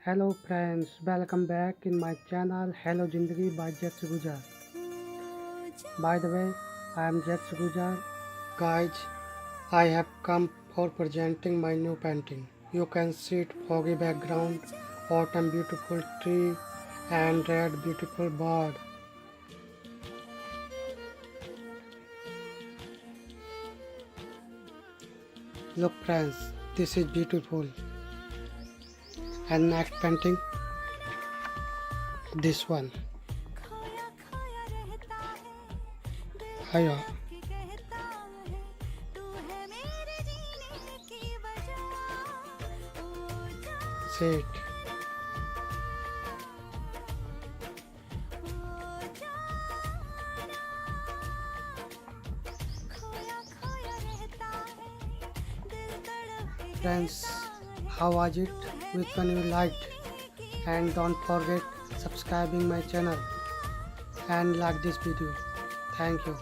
Hello friends, welcome back in my channel Hello Zindagi by Jet Gujar. By the way, I am Jet Gujar. Guys, I have come for presenting my new painting. You can see it foggy background, autumn beautiful tree and red beautiful bird. Look friends, this is beautiful. And next painting, this one. Hiya. See it. Friends, how was it? Which one you liked? And don't forget subscribing my channel and like this video. Thank you.